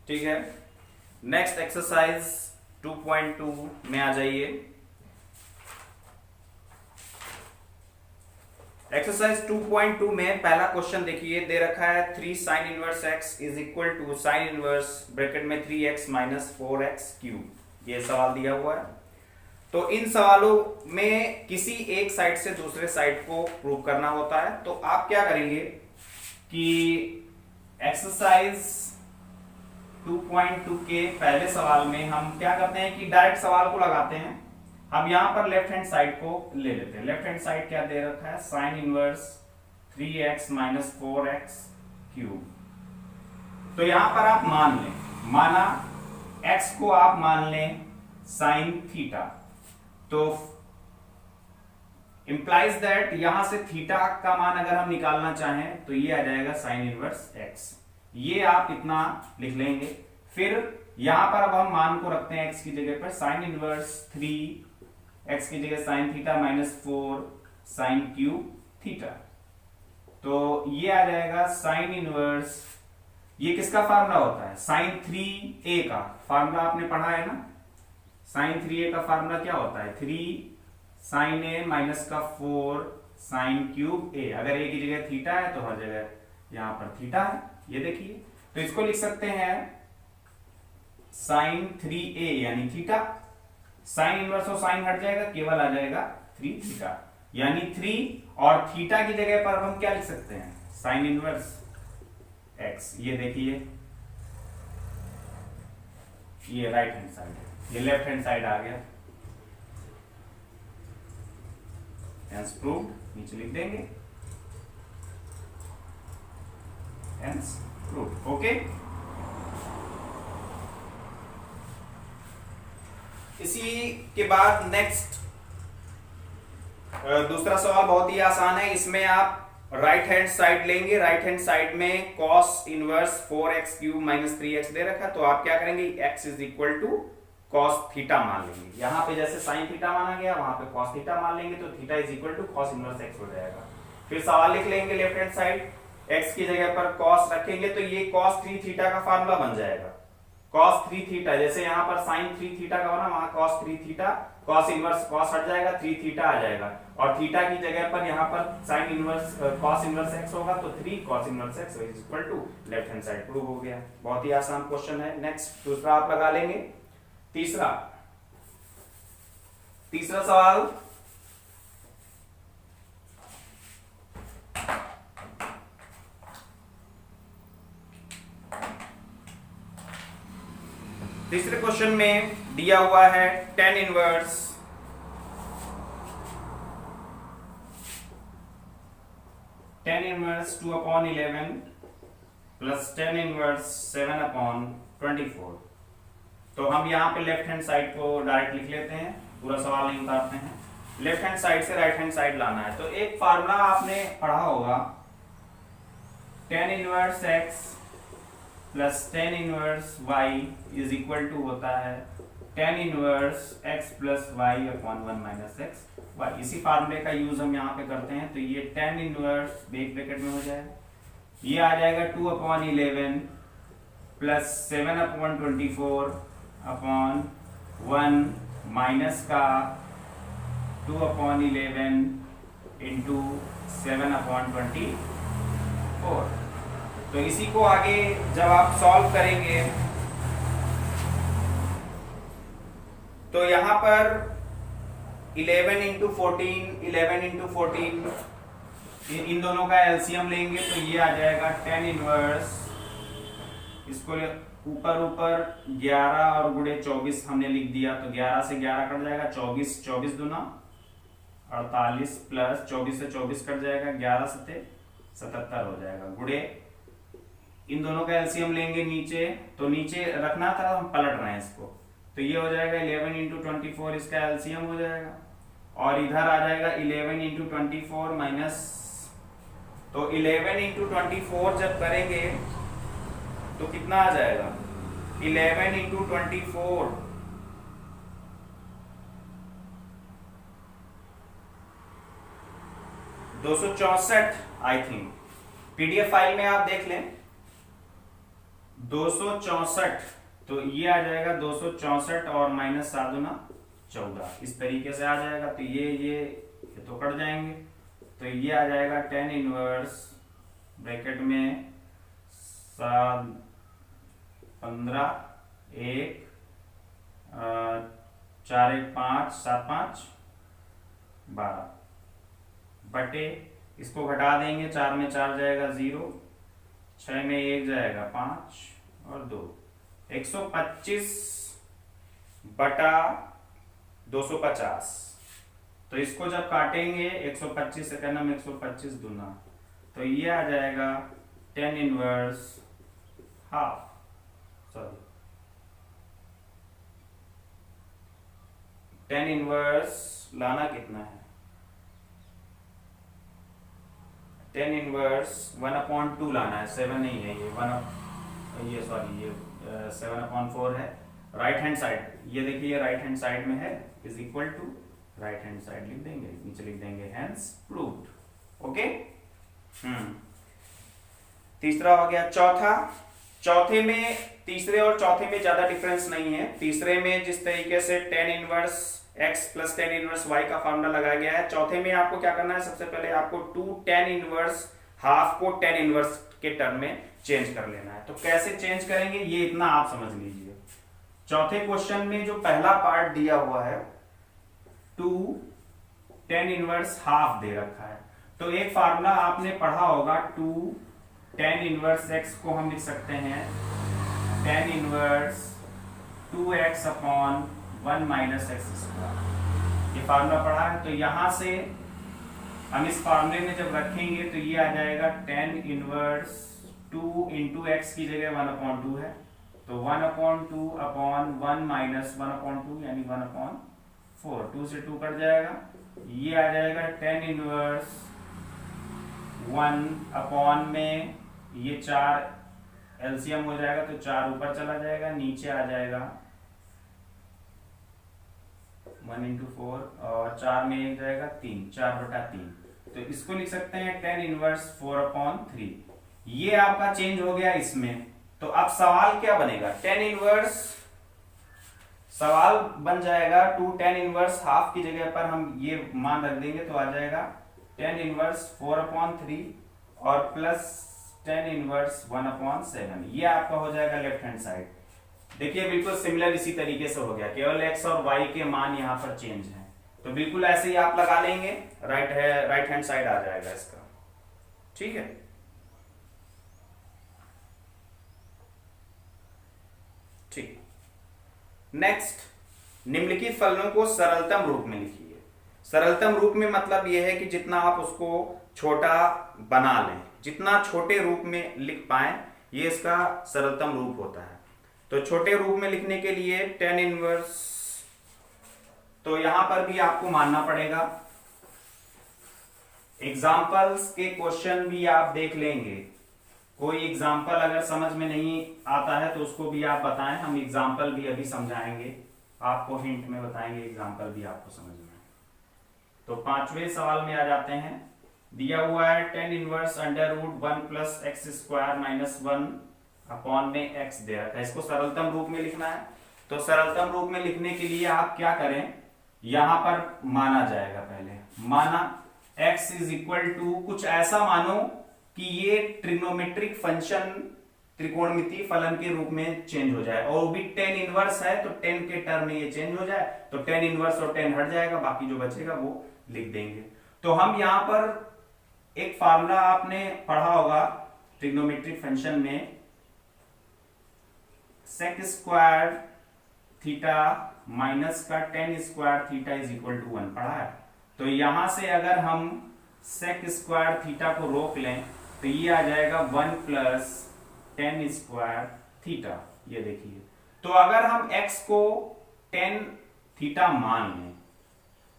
ठीक है, next exercise 2.2 में आ जाइए। एक्सरसाइज 2.2 में पहला क्वेश्चन देखिए, दे रखा है 3 sin inverse x is equal to sin inverse bracket में 3x माइनस 4x क्यूब। ये सवाल दिया हुआ है। तो इन सवालों में किसी एक साइड से दूसरे साइड को प्रूव करना होता है। तो आप क्या करेंगे कि एक्सरसाइज 2.2 के पहले सवाल में हम क्या करते हैं कि डायरेक्ट सवाल को लगाते हैं। हम यहां पर लेफ्ट हैंड साइड को ले लेते हैं। लेफ्ट हैंड साइड क्या दे रखा है, sine inverse 3x minus 4x cube. तो यहां पर आप मान लें, माना x को आप मान लें साइन थीटा, तो इंप्लाइज दैट यहां से थीटा का मान अगर हम निकालना चाहें तो ये आ जाएगा साइन इनवर्स x। ये आप इतना लिख लेंगे। फिर यहां पर अब हम मान को रखते हैं x की जगह पर, साइन इनवर्स 3x की जगह sine theta minus 4 sine cube theta. तो ये आ जाएगा साइन इनवर्स, ये किसका फार्मूला होता है, साइन 3a का फार्मूला आपने पढ़ा है ना। साइन 3a का फार्मूला क्या होता है, 3 साइन a माइनस का 4 साइन क्यूब a। अगर a की जगह थीटा है तो हर जगह यहां पर थीटा है। ये देखिए, तो इसको लिख सकते हैं साइन 3a यानी थीटा। साइन इनवर्स और साइन हट जाएगा, केवल आ जाएगा 3 थीटा, यानी 3 और थीटा की जगह पर हम क्या लिख सकते हैं, साइन इनवर्स x। ये देखिए, ये राइट हैंड साइड है, ये लेफ्ट हैंड साइड आ गया। हेंस प्रूव्ड, नीचे लिख देंगे हेंस प्रूव्ड। ओके, इसी के बाद नेक्स्ट दूसरा सवाल बहुत ही आसान है। इसमें आप राइट हैंड साइड लेंगे। राइट हैंड साइड में cos inverse 4x cube minus 3x दे रखा, तो आप क्या करेंगे, x is equal to cos theta मान लेंगे। यहां पे जैसे sin थीटा माना गया, वहां पे cos थीटा मान लेंगे, तो theta is equal to cos inverse x हो जाएगा। फिर सवाल लिख लेंगे लेफ्ट हैंड साइड, x की जगह पर cos रखेंगे, तो ये cos 3 थीटा का फार्मूला बन जाएगा। cos 3 थीटा, जैसे यहां पर sin 3 थीटा का बना, वहां cos 3 theta, cos inverse cos हट जाएगा, 3 थीटा आ जाएगा, और थीटा की जगह पर यहां पर sin inverse cos inverse x होगा, तो 3 cos inverse x is equal to left hand side prove हो गया। बहुत ही आसान क्वेश्चन है। नेक्स्ट दूसरा आप लगा लेंगे। तीसरा सवाल, तीसरे क्वेश्चन में दिया हुआ है tan inverse 2/11 plus tan inverse 7/24। तो हम यहाँ पे लेफ्ट हैंड साइड को डायरेक्ट लिख लेते हैं, पूरा सवाल नहीं उतारते हैं। लेफ्ट हैंड साइड से राइट हैंड साइड लाना है। तो एक फार्मूला आपने पढ़ा होगा, tan inverse x plus tan inverse y is equal to होता है tan inverse x plus y upon 1 minus x y. इसी फार्मूले का यूज हम यहाँ पे करते हैं। तो ये tan इनवर्स बेक ब्रैकेट में हो जाएगा, ये आ जाएगा 2/11 प्लस 7/24 अपॉन 1 माइनस का 2/11 इंटू 7/24। तो इसी को आगे जब आप सॉल्व करेंगे तो यहां पर 11 इंटू 14 इन दोनों का एलसीएम लेंगे, तो ये आ जाएगा tan इनवर्स, इसको ऊपर 11 और गुणे 24 हमने लिख दिया, तो 11 से 11 कट जाएगा, 24 दूना 48 प्लस 24 से 24 कट जाएगा, 11 सत्ते 77 हो जाएगा। गुणे इन दोनों का एलसीएम लेंगे नीचे, तो नीचे रखना था, हम पलट रहे हैं इसको, तो ये हो जाएगा 11 इंटू 24, इसका एलसीएम हो जाएगा, और इधर आ जाएगा 11 इंटू 24 माइनस, तो 11 इंटू 24 जब करेंगे तो कितना आ जाएगा, 11 into 24 264 I think. PDF file में आप देख लें, 264, तो ये आ जाएगा 264 और माइनस 7 दूना 14, इस तरीके से आ जाएगा। तो ये तो कट जाएंगे, तो ये आ जाएगा 10 इनवर्स ब्रैकेट में 7 15 1 4 1 5 7 5 12 बटे, इसको घटा देंगे, 4 में 4 जाएगा 0, 6 में 1 जाएगा 5 और 2, 125 बटा 250। तो इसको जब काटेंगे 125 से करना में 125 दूना, तो ये आ जाएगा 10 इनवर्स हाफ, सॉरी 10 इनवर्स लाना कितना है, 10 इनवर्स 1/2 लाना है, 7 नहीं है ये 7/4 है। राइट हैंड साइड, ये देखिए राइट हैंड साइड में है, is equal to right hand side लिख देंगे, नीचे लिख देंगे हेंस प्रूव्ड। ओके, तीसरा हो गया। चौथे में, तीसरे और चौथे में ज्यादा डिफरेंस नहीं है। तीसरे में जिस तरीके से 10 inverse x plus 10 inverse y का फॉर्मूला लगाया गया है, चौथे में आपको क्या करना है, सबसे पहले आपको 2 10 इनवर्स हाफ को 10 इनवर्स के टर्म में चेंज कर लेना है। तो कैसे चेंज करेंगे ये इतना आप समझ लीजिए। चौथे क्वेश्चन में जो पहला पार्ट दिया हुआ है 2 10 इनवर्स हाफ दे रखा है, तो एक फार्मूला आपने पढ़ा होगा 2 10 इनवर्स x को हम लिख सकते हैं 10 inverse 2x upon 1 minus x square, ये फार्मूला पढ़ा है। तो यहां से हम इस फार्मूले में जब रखेंगे तो ये आ जाएगा 10 इनवर्स 2 इंटू एक्स की जगह 1/2 है, तो 1/2 अपॉन 1 माइनस 1/2 यानी 1/4, 2 से 2 कट जाएगा, ये आ जाएगा 10 इनवर्स 1 अपॉन में ये 4 एलसीएम हो जाएगा, तो 4 ऊपर चला जाएगा, नीचे आ जाएगा 1 इंटू 4 और 4 में 1 जाएगा 3, 4/3। तो इसको लिख सकते हैं 10 इनवर्स 4/3। ये आपका चेंज हो गया इसमें। तो अब सवाल क्या बनेगा, 10 इनवर्स, सवाल बन जाएगा 2 10 इनवर्स हाफ की जगह पर हम ये मान रख देंगे, तो आ जाएगा 10 इनवर्स 4/3 और प्लस 10 इनवर्स 1/7। ये आपका हो जाएगा लेफ्ट हैंड साइड। देखिए बिल्कुल सिमिलर इसी तरीके से हो गया, केवल x और y के मान यहां पर चेंज हैं। तो बिल्कुल ऐसे ही आप लगा लेंगे, राइट हैंड साइड आ जाएगा इसका। ठीक है, ठीक। नेक्स्ट, निम्नलिखित फलनों को सरलतम रूप में लिखिए। सरलतम रूप में मतलब यह है कि जितना आप उसको छोटा बना लें, जितना छोटे रूप में लिख पाए, ये इसका सरलतम रूप होता है। तो छोटे रूप में लिखने के लिए 10 इनवर्स, तो यहां पर भी आपको मानना पड़ेगा, एग्जाम्पल्स के क्वेश्चन भी आप देख लेंगे। कोई एग्जाम्पल अगर समझ में नहीं आता है तो उसको भी आप बताएं, हम एग्जाम्पल भी अभी समझाएंगे, आपको हिंट में बताएंगे, एग्जाम्पल भी आपको समझ में। तो 5वें सवाल में आ जाते हैं। दिया हुआ है 10 inverse under root 1 plus x square minus 1 upon में एक्स दे रखा है, इसको सरलतम रूप में लिखना है। तो सरलतम रूप में लिखने के लिए आप क्या करें, यहां पर माना जाएगा, पहले माना x इज इक्वल टू, कुछ ऐसा मानो कि ये ट्रिग्नोमेट्रिक फंक्शन त्रिकोणमितीय फलन के रूप में चेंज हो जाए, और वो भी 10 इनवर्स है तो 10 के टर्म में ये चेंज हो जाए, तो 10 इनवर्स और 10 हट जाएगा, बाकी जो बचेगा वो लिख देंगे। तो हम यहां पर एक फार्मूला आपने पढ़ा होगा ट्रिग्नोमेट्रिक फंक्शन में, सेक स्क्वायर थीटा माइनस का tan square theta is equal to 1 पढ़ा है। तो यहां से अगर हम सेक स्क्वायर थीटा को रोक लें तो ये आ जाएगा 1 प्लस 10 स्क्वायर थीटा, ये देखिए। तो अगर हम x को 10 थीटा मान लें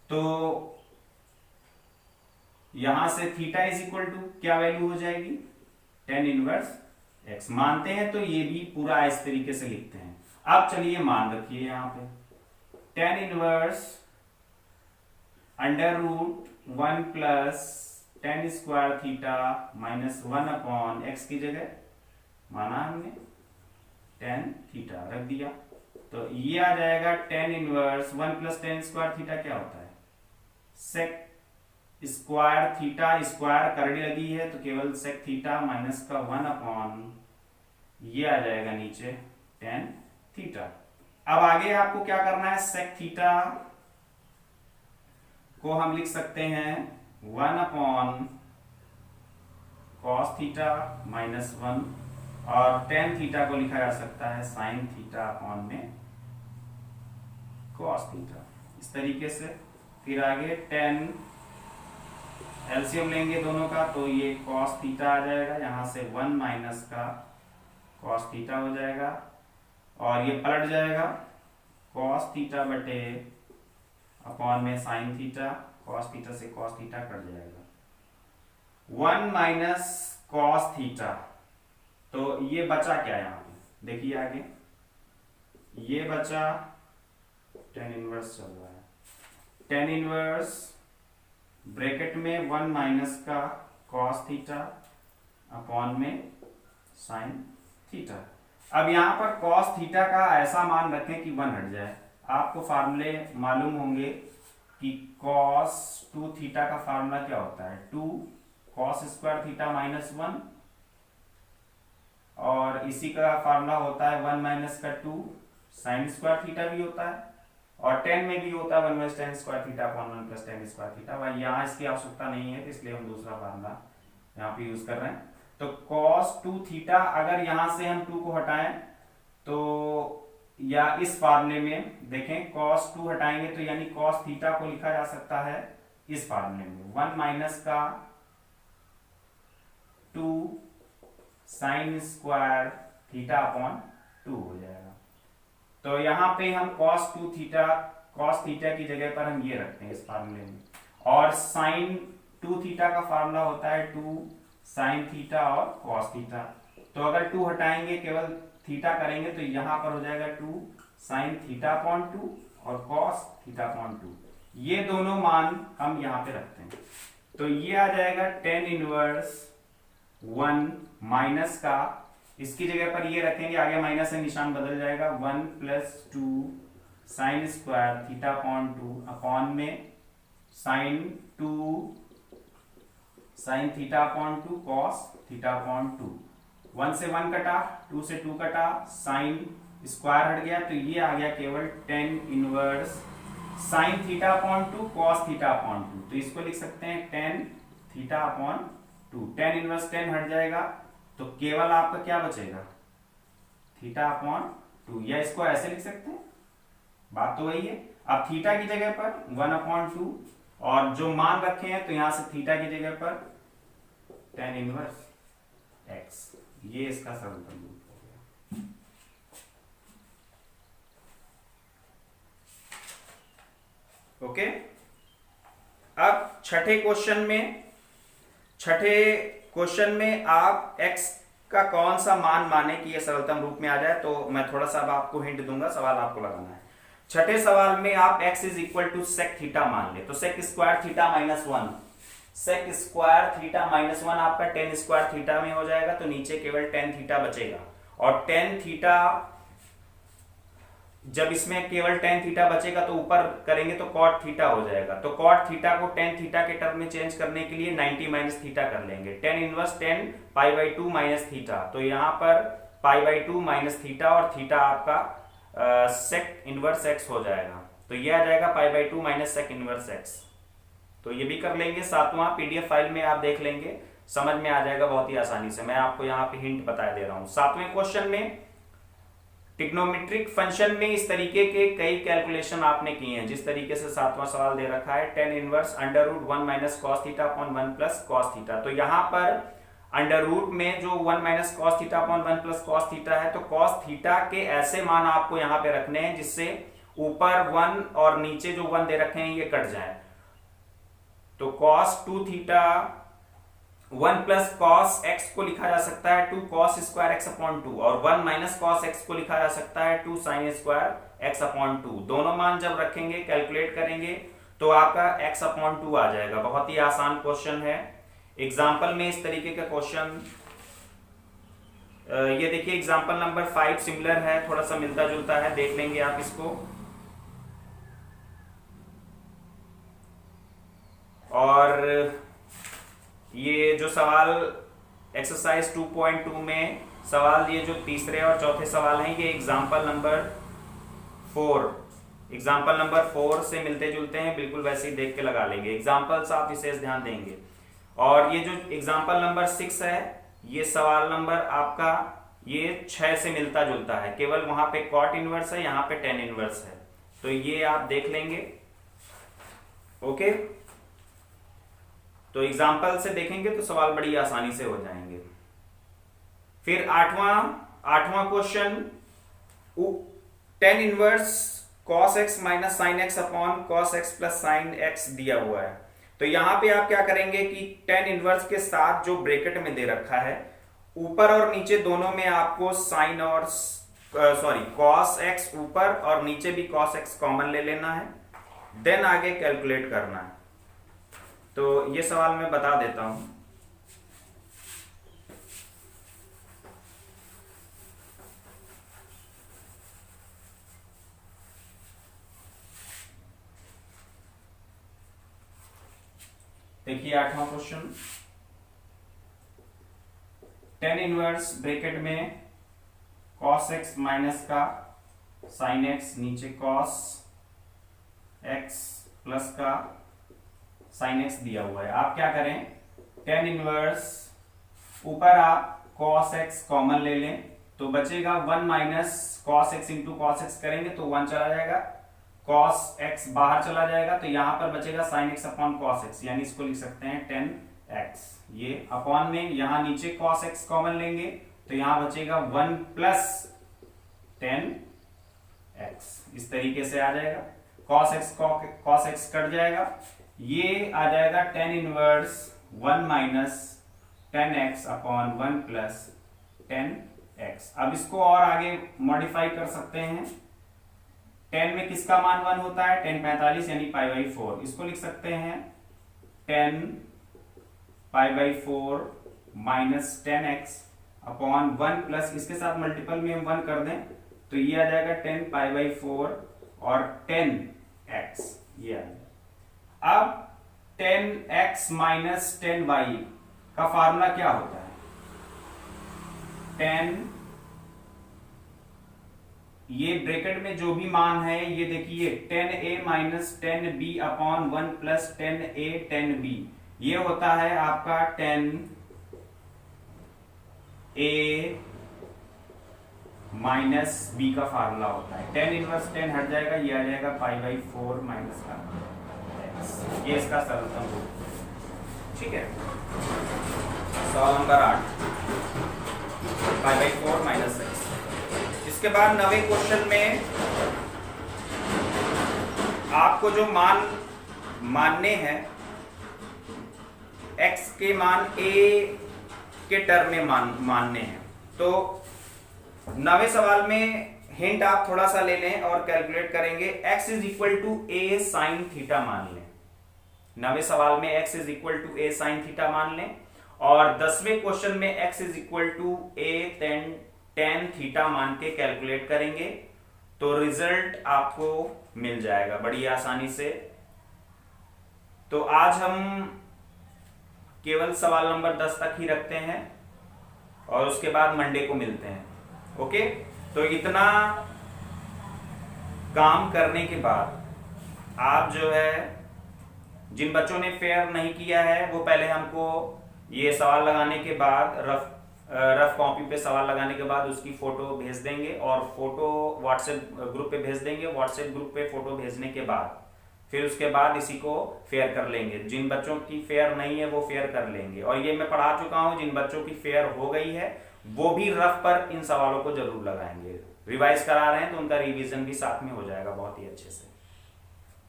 तो यहां से थीटा इज इक्वल टू क्या वैल्यू हो जाएगी, 10 इनवर्स x मानते हैं, तो ये भी पूरा इस तरीके से लिखते हैं। अब चलिए मान रखिए यहां पे 10 inverse under root 1 plus 10 square theta minus 1 upon x की जगह माना हमने, टेन थीटा रख दिया, तो ये आ जाएगा tan inverse 1 plus ten square theta क्या होता है, सेक स्क्वायर थीटा, स्क्वायर करड़ी लगी है तो केवल सेक थीटा माइनस का 1 अपॉन ये आ जाएगा नीचे टेन थीटा। अब आगे आपको क्या करना है, सेक थीटा को हम लिख सकते हैं 1 अपॉन कॉस थीटा माइनस 1, और टेन थीटा को लिखा जा सकता है साइन थीटा अपॉन में कॉस थीटा, इस तरीके से। फिर आगे टेन एलसीएम लेंगे दोनों का, तो ये कॉस थीटा आ जाएगा, यहां से 1 माइनस का कॉस थीटा हो जाएगा, और ये पलट जाएगा कॉस थीटा बटे अपॉन में साइन थीटा, कॉस थीटा से कॉस थीटा कट जाएगा, 1 माइनस कॉस थीटा, तो ये बचा क्या यहां पे, देखिए आगे ये बचा टेन इनवर्स चल रहा है, टेन इनवर्स ब्रैकेट में 1 माइनस का कॉस थीटा अपॉन में साइन थीटा। अब यहां पर कॉस थीटा का ऐसा मान रखें कि 1 हट जाए। आपको फार्मूले मालूम होंगे कि कॉस 2 थीटा का फार्मूला क्या होता है, 2 कॉस स्क्वायर थीटा माइनस 1, और इसी का फार्मूला होता है 1 माइनस का 2 साइन स्क्वायर थीटा भी होता है, और 10 में भी होता है 1 minus ten square theta upon 1 plus ten square theta. भाई यहाँ इसकी आवश्यकता नहीं है, तो इसलिए हम दूसरा फार्मूला यहाँ पे यूज कर रहे हैं। तो कॉस 2 थीटा, अगर यहां से हम 2 को हटाएं तो, या इस फार्मूले में देखें कॉस 2 हटाएंगे तो यानी कॉस थीटा को लिखा जा सकता है इस फार्मूले में 1 माइनस का 2 साइन स्क्वायर थीटा अपॉन 2 हो जाएगा। तो यहां पे हम cos 2 थीटा, cos थीटा की जगह पर हम ये रखते हैं इस फार्मूले में, और sin 2 थीटा का फार्मूला होता है 2 sin थीटा और cos थीटा। तो अगर 2 हटाएंगे केवल थीटा करेंगे तो यहां पर हो जाएगा 2 sin थीटा अपॉन 2 और cos थीटा अपॉन 2, ये दोनों मान हम यहां पे रखते हैं। तो ये आ जाएगा टेन इनवर्स 1 माइनस का, इसकी जगह पर ये रखेंगे, आगे माइनस से निशान बदल जाएगा, 1 plus 2 sine square theta upon 2 upon में sine 2 sine theta upon 2 cos theta upon 2, 1 से 1 कटा, 2 से 2 कटा, साइन स्क्वायर हट गया, तो ये आ गया केवल tan inverse sine theta upon 2 cos theta upon 2। तो इसको लिख सकते हैं tan theta upon 2, tan inverse 10 हट जाएगा, तो केवल आपका क्या बचेगा थीटा अपॉन 2, या इसको ऐसे लिख सकते हैं, बात तो वही है। अब थीटा की जगह पर 1 अपॉन 2, और जो मान रखे हैं तो यहां से थीटा की जगह पर टेन इनवर्स x, ये इसका सरलतम रूप हो गया। ओके, अब छठे क्वेश्चन में आप x का कौन सा मान माने कि यह सरलतम रूप में आ जाए, तो मैं थोड़ा सा अब आपको हिंट दूंगा, सवाल आपको लगाना है। छठे सवाल में आप x is equal to sec theta मान ले, तो sec square theta minus 1, sec square theta minus 1 आपका टेन स्क्वायर थीटा में हो जाएगा, तो नीचे केवल टेन थीटा बचेगा, और टेन थीटा जब इसमें केवल टेन थीटा बचेगा तो ऊपर करेंगे तो कॉट थीटा हो जाएगा, तो कॉट थीटा को टेन थीटा के टर्म में चेंज करने के लिए 90 माइनस थीटा कर लेंगे, tan inverse 10 pi by 2 minus theta, तो यहाँ पर पाई बाई 2 माइनस थीटा, और थीटा आपका सेक इनवर्स एक्स हो जाएगा, तो ये आ जाएगा pi by 2 minus sec inverse x. तो ये भी कर लेंगे, सातवां पीडीएफ फाइल में आप देख लेंगे, समझ में आ जाएगा बहुत ही आसानी से, मैं आपको यहाँ पे हिंट बता दे रहा हूँ। सातवें क्वेश्चन में ट्रिग्नोमेट्रिक फंक्शन में इस तरीके के कई कैलकुलेशन आपने किए हैं, जिस तरीके से सातवां सवाल दे रखा है ten inverse under root 1 minus cos theta upon 1 plus cos theta, तो यहाँ पर अंडर रूट में जो 1 minus cos theta upon 1 plus cos theta है, तो कॉस थीटा के ऐसे मान आपको यहाँ पे रखने हैं जिससे ऊपर 1 और नीचे जो 1 दे रखे हैं ये कट जाए, तो cos 2 theta 1 plus cos x को लिखा जा सकता है 2 कॉस स्क्वायर एक्स अपॉन 2, और 1 माइनस कॉस एक्स को लिखा जा सकता है 2 साइन स्क्वायर एक्स अपॉन 2। दोनों मान जब रखेंगे कैलकुलेट करेंगे तो आपका एक्स अपॉन 2 आ जाएगा। बहुत ही आसान क्वेश्चन है, एग्जाम्पल में इस तरीके का क्वेश्चन ये देखिए एग्जाम्पल नंबर 5 सिमिलर है, थोड़ा सा मिलता जुलता है, देख लेंगे आप इसको। और ये जो सवाल एक्सरसाइज 2.2 में सवाल ये जो तीसरे और चौथे सवाल हैं, ये एग्जाम्पल नंबर 4 से मिलते जुलते हैं, बिल्कुल वैसे ही देख के लगा लेंगे। एग्जाम्पल्स आप विशेष ध्यान देंगे। और ये जो एग्जाम्पल नंबर 6 है, ये सवाल नंबर आपका ये 6 से मिलता जुलता है, केवल वहां पे कॉट इनवर्स है, यहाँ पे टेन इनवर्स है, तो ये आप देख लेंगे। ओके, तो एग्जाम्पल से देखेंगे तो सवाल बड़ी आसानी से हो जाएंगे। फिर आठवां question, tan inverse cos x minus sine x upon cos x plus sine x दिया हुआ है। तो यहां पे आप क्या करेंगे कि टेन इनवर्स के साथ जो ब्रैकेट में दे रखा है, ऊपर और नीचे दोनों में आपको साइन और cos x ऊपर और नीचे भी cos x कॉमन ले लेना है, देन आगे कैलकुलेट करना है। तो ये सवाल मैं बता देता हूं। देखिए आठवां क्वेश्चन, टेन इनवर्स ब्रैकेट में cos x माइनस का sin x, नीचे cos x प्लस का sin x दिया हुआ है। आप क्या करें, टेन इनवर्स ऊपर आप cos x कॉमन ले लें, तो बचेगा 1 minus cos x into cos x करेंगे तो 1 चला जाएगा, cos x बाहर चला जाएगा, तो यहां पर बचेगा sin x upon cos x, यानी इसको लिख सकते हैं 10x। ये अपॉन में यहां नीचे cos x कॉमन लेंगे तो यहां बचेगा 1 प्लस 10x, इस तरीके से आ जाएगा। cos x कट जाएगा, ये आ जाएगा 10 inverse 1 minus 10x upon 1 plus 10x। अब इसको और आगे मॉडिफाई कर सकते हैं। 10 में किसका मान 1 होता है, 10 45 यानी पाई बाई 4, इसको लिख सकते हैं 10 pi by 4 minus 10x upon 1 plus, इसके साथ मल्टीपल में हम 1 कर दें तो ये आ जाएगा 10 पाई बाई 4 और 10x, ये आ जाएगा। अब 10x माइनस 10y का फार्मूला क्या होता है, 10, ये ब्रैकेट में जो भी मान है ये देखिए 10a minus 10b upon 1 plus 10a 10b, ये होता है आपका 10a माइनस b का फार्मूला होता है। 10 इनवर्स 10 हट जाएगा, ये आ जाएगा पाई बाई 4 माइनस का x, ये इसका सरलतम रूप, ठीक है। सवाल number 8, pi by 4 minus x। इसके बाद 9वें क्वेश्चन में आपको जो मान मानने हैं, x के मान a के टर्म में मानने हैं, तो 9वें सवाल में हिंट आप थोड़ा सा ले लें और कैलकुलेट करेंगे। x is equal to a sine theta मान लें, 9वें सवाल में x is equal to a sine theta मान लें, और 10वें क्वेश्चन में x is equal to a tan theta मान के कैलकुलेट करेंगे, तो रिजल्ट आपको मिल जाएगा बड़ी आसानी से। तो आज हम केवल सवाल नंबर 10 तक ही रखते हैं और उसके बाद मंडे को मिलते हैं। ओके, तो इतना काम करने के बाद आप जो है, जिन बच्चों ने फेयर नहीं किया है वो पहले हमको ये सवाल लगाने के बाद रफ कॉपी पे सवाल लगाने के बाद उसकी फोटो भेज देंगे और फोटो व्हाट्सएप ग्रुप पे भेज देंगे। व्हाट्सएप ग्रुप पे फोटो भेजने के बाद फिर उसके बाद इसी को फेयर कर लेंगे। जिन बच्चों की फेयर नहीं है वो फेयर कर लेंगे, और ये मैं पढ़ा चुका हूं। जिन बच्चों की फेयर हो गई है वो भी रफ पर इन सवालों को जरूर लगाएंगे। रिवाइज करा रहे हैं तो उनका रिवीजन भी साथ में हो जाएगा बहुत ही अच्छे से।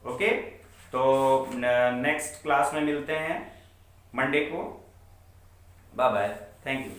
ओके, तो नेक्स्ट क्लास में मिलते हैं मंडे को। Bye bye, thank you.